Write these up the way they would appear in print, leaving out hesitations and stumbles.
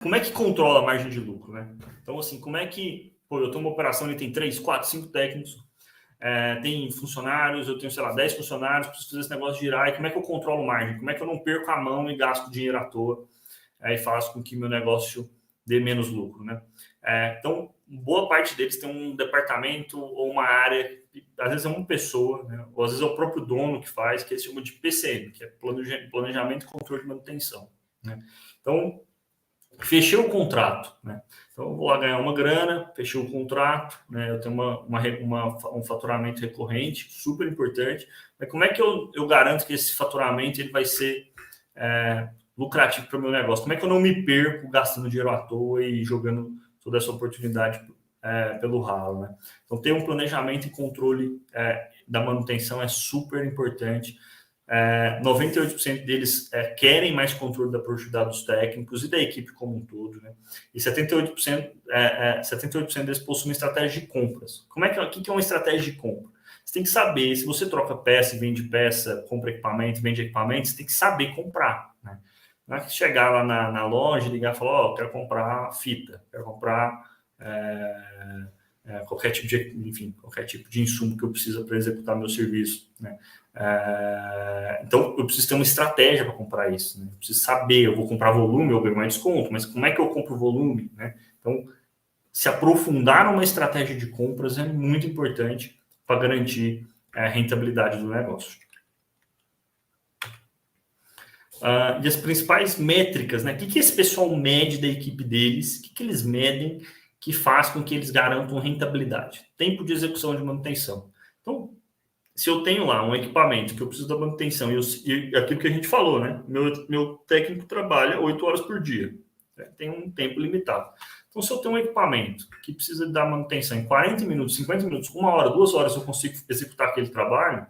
como é que controla a margem de lucro, né? Então, assim, como é que... Pô, eu tenho uma operação e tem 3, 4, 5 técnicos, tem funcionários, eu tenho, sei lá, 10 funcionários, preciso fazer esse negócio girar, e como é que eu controlo margem? Como é que eu não perco a mão e gasto dinheiro à toa, e faço com que meu negócio dê menos lucro, né? Então, boa parte deles tem um departamento ou uma área, às vezes é uma pessoa, né? Ou às vezes é o próprio dono que faz, que eles chamam de PCM, que é Planejamento e Controle de Manutenção, né? Então, fechei o contrato, né? Então, eu vou lá ganhar uma grana, fechei o contrato, né? Eu tenho um faturamento recorrente, super importante. Mas como é que eu garanto que esse faturamento ele vai ser lucrativo para o meu negócio? Como é que eu não me perco gastando dinheiro à toa e jogando toda essa oportunidade pelo ralo, né? Então, ter um planejamento e controle da manutenção é super importante. 98% deles querem mais controle da produtividade dos técnicos e da equipe como um todo, né? E 78% deles possuem uma estratégia de compras. O que é uma estratégia de compra? Você tem que saber, se você troca peça e vende peça, compra equipamento, vende equipamento, você tem que saber comprar, né? Não é que chegar lá na loja, ligar e falar, quero comprar fita, quero comprar qualquer tipo de insumo que eu preciso para executar meu serviço, né? Então, eu preciso ter uma estratégia para comprar isso, né? Eu preciso saber, eu vou comprar volume, eu ganho mais desconto, mas como é que eu compro volume, né? Então, se aprofundar numa estratégia de compras é muito importante para garantir a rentabilidade do negócio. E as principais métricas, né? O que esse pessoal mede da equipe deles? O que eles medem que faz com que eles garantam rentabilidade? Tempo de execução de manutenção. Então, se eu tenho lá um equipamento que eu preciso da manutenção e aquilo que a gente falou, né? Meu técnico trabalha 8 horas por dia, né? Tem um tempo limitado. Então, se eu tenho um equipamento que precisa dar manutenção em 40 minutos, 50 minutos, 1 hora, 2 horas, eu consigo executar aquele trabalho,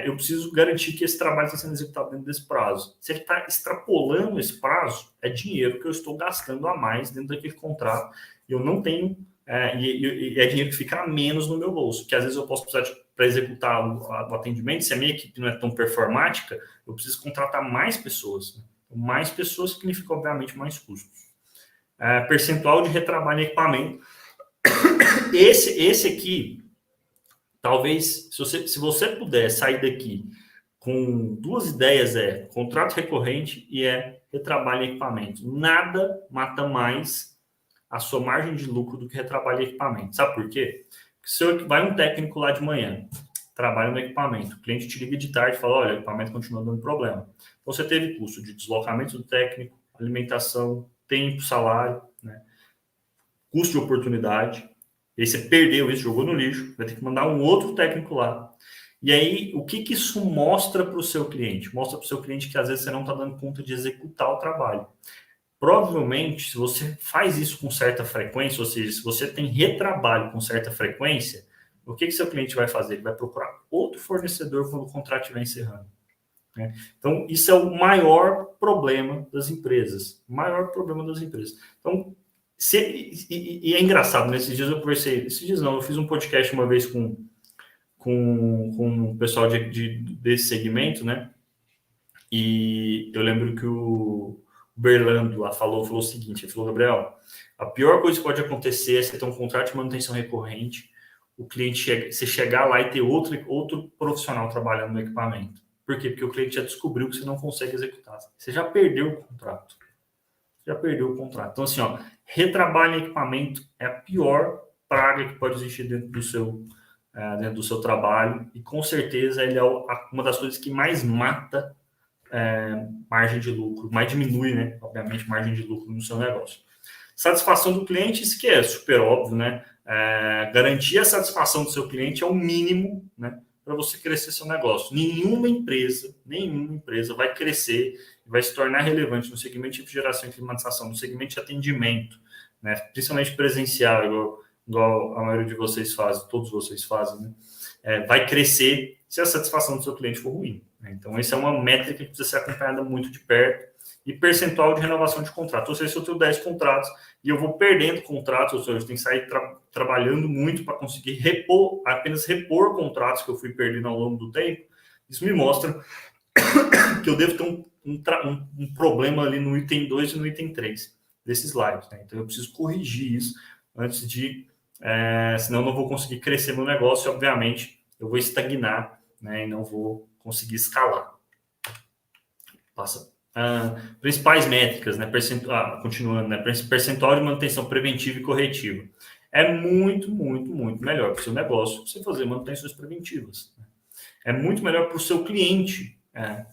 eu preciso garantir que esse trabalho está sendo executado dentro desse prazo. Se ele está extrapolando esse prazo, é dinheiro que eu estou gastando a mais dentro daquele contrato. Eu não tenho, e é dinheiro que fica a menos no meu bolso, que às vezes eu posso precisar para executar o atendimento. Se a minha equipe não é tão performática, eu preciso contratar mais pessoas, né? Mais pessoas significa, obviamente, mais custos. Percentual de retrabalho em equipamento. Esse aqui, talvez, se você puder sair daqui com 2 ideias, contrato recorrente e retrabalho em equipamento. Nada mata mais a sua margem de lucro do que retrabalho em equipamento. Sabe por quê? Porque se vai um técnico lá de manhã, trabalha no equipamento, o cliente te liga de tarde e fala, olha, o equipamento continua dando problema. Então, você teve custo de deslocamento do técnico, alimentação, tempo, salário, né? Custo de oportunidade. E aí você perdeu isso, jogou no lixo, vai ter que mandar um outro técnico lá. E aí, o que isso mostra para o seu cliente? Mostra para o seu cliente que às vezes você não está dando conta de executar o trabalho. Provavelmente, se você faz isso com certa frequência, ou seja, se você tem retrabalho com certa frequência, o que seu cliente vai fazer? Ele vai procurar outro fornecedor quando o contrato estiver encerrando, né? Então, isso é o maior problema das empresas. O maior problema das empresas. Então, e é engraçado, nesses dias eu conversei, eu fiz um podcast uma vez com o pessoal desse segmento, né? E eu lembro que o Berlando lá falou o seguinte, ele falou, Gabriel, a pior coisa que pode acontecer é você ter um contrato de manutenção recorrente, o cliente você chegar lá e ter outro profissional trabalhando no equipamento. Por quê? Porque o cliente já descobriu que você não consegue executar. Você já perdeu o contrato. Então, assim, retrabalho em equipamento é a pior praga que pode existir dentro do seu trabalho, e com certeza ele é uma das coisas que mais mata margem de lucro, mais diminui, né, obviamente, margem de lucro no seu negócio. Satisfação do cliente, isso que é super óbvio, né? Garantir a satisfação do seu cliente é o mínimo, né, para você crescer seu negócio. Nenhuma empresa vai crescer, vai se tornar relevante no segmento de refrigeração e climatização, no segmento de atendimento, né, principalmente presencial, igual a maioria de vocês fazem, todos vocês fazem, né? Vai crescer se a satisfação do seu cliente for ruim, né? Então, essa é uma métrica que precisa ser acompanhada muito de perto. E percentual de renovação de contrato. Ou seja, se eu tenho 10 contratos e eu vou perdendo contratos, ou seja, eu tenho que sair trabalhando muito para conseguir apenas repor contratos que eu fui perdendo ao longo do tempo, isso me mostra que eu devo ter um problema ali no item 2 e no item 3. desse slide, né? Então eu preciso corrigir isso antes de, senão eu não vou conseguir crescer meu negócio e, obviamente, eu vou estagnar, né? E não vou conseguir escalar. Passa. Principais métricas, né? Continuando, né? Percentual de manutenção preventiva e corretiva. É muito, muito, muito melhor para o seu negócio você fazer manutenções preventivas. Né? É muito melhor para o seu cliente,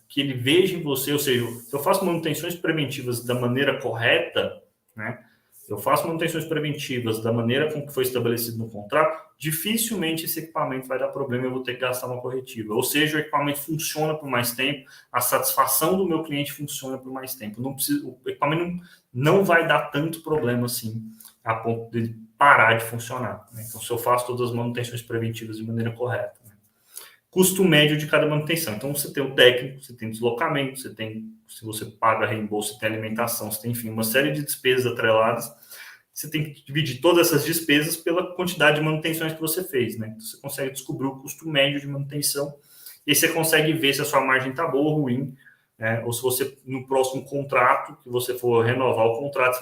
que ele veja em você, ou seja, se eu faço manutenções preventivas da maneira correta, né? Eu faço manutenções preventivas da maneira com que foi estabelecido no contrato, dificilmente esse equipamento vai dar problema e eu vou ter que gastar uma corretiva. Ou seja, o equipamento funciona por mais tempo, a satisfação do meu cliente funciona por mais tempo. O equipamento não vai dar tanto problema assim, a ponto de parar de funcionar. Né? Então, se eu faço todas as manutenções preventivas de maneira correta. Né? Custo médio de cada manutenção. Então, você tem o técnico, você tem deslocamento, você tem, se você paga reembolso, você tem alimentação, você tem, enfim, uma série de despesas atreladas. Você tem que dividir todas essas despesas pela quantidade de manutenções que você fez, né? Então, você consegue descobrir o custo médio de manutenção e aí você consegue ver se a sua margem está boa ou ruim, né? Ou se você, no próximo contrato, que você for renovar o contrato,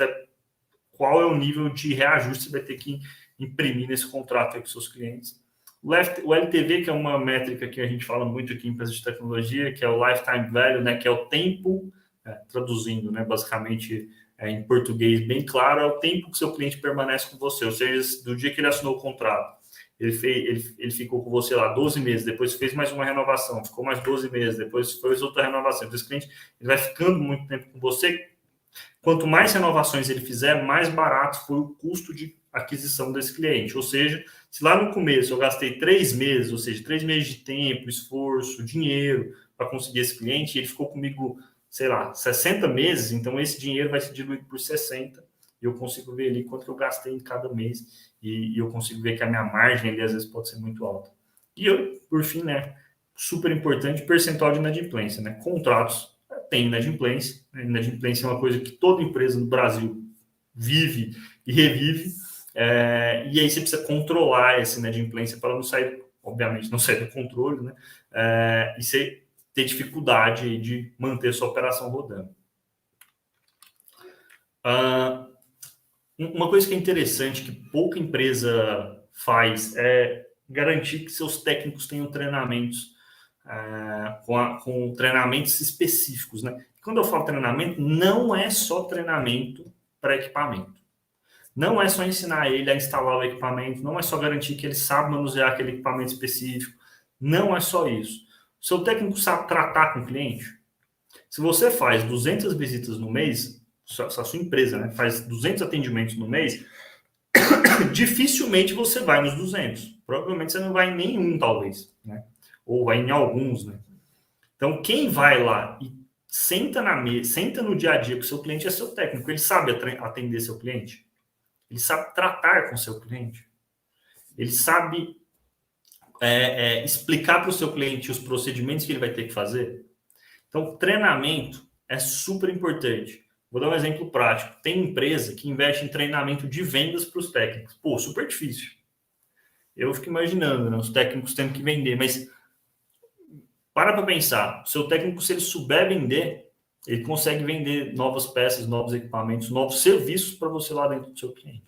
qual é o nível de reajuste que você vai ter que imprimir nesse contrato aí com seus clientes. O LTV, que é uma métrica que a gente fala muito aqui em empresas de tecnologia, que é o Lifetime Value, né? Que é o tempo, traduzindo, né? Basicamente, em português bem claro, é o tempo que seu cliente permanece com você, ou seja, do dia que ele assinou o contrato, ele ficou com você lá 12 meses, depois fez mais uma renovação, ficou mais 12 meses, depois fez outra renovação. Então, esse cliente ele vai ficando muito tempo com você. Quanto mais renovações ele fizer, mais barato foi o custo de aquisição desse cliente. Ou seja, se lá no começo eu gastei 3 meses, ou seja, 3 meses de tempo, esforço, dinheiro para conseguir esse cliente, e ele ficou comigo, sei lá, 60 meses, então esse dinheiro vai ser diluído por 60 e eu consigo ver ali quanto que eu gastei em cada mês e eu consigo ver que a minha margem ali às vezes pode ser muito alta. E eu, por fim, né, super importante, percentual de inadimplência, né? Contratos tem inadimplência. Inadimplência é uma coisa que toda empresa no Brasil vive e revive, e aí você precisa controlar essa inadimplência para não sair, obviamente, não sair do controle, né? E você ter dificuldade de manter sua operação rodando. Uma coisa que é interessante, que pouca empresa faz, é garantir que seus técnicos tenham treinamentos com treinamentos específicos, né? Quando eu falo treinamento, não é só treinamento para equipamento. Não é só ensinar ele a instalar o equipamento, não é só garantir que ele sabe manusear aquele equipamento específico. Não é só isso. O seu técnico sabe tratar com o cliente? Se você faz 200 visitas no mês, a sua empresa, né, faz 200 atendimentos no mês, dificilmente você vai nos 200. Provavelmente você não vai em nenhum, talvez, né? Ou vai em alguns, né? Então, quem vai lá e senta na mesa, senta no dia a dia com o seu cliente é seu técnico. Ele sabe atender seu cliente? Ele sabe tratar com seu cliente? Ele sabe explicar para o seu cliente os procedimentos que ele vai ter que fazer? Então, treinamento é super importante. Vou dar um exemplo prático. Tem empresa que investe em treinamento de vendas para os técnicos. Pô, super difícil. Eu fico imaginando, né, os técnicos tendo que vender, mas para pensar. O seu técnico, se ele souber vender, ele consegue vender novas peças, novos equipamentos, novos serviços para você lá dentro do seu cliente.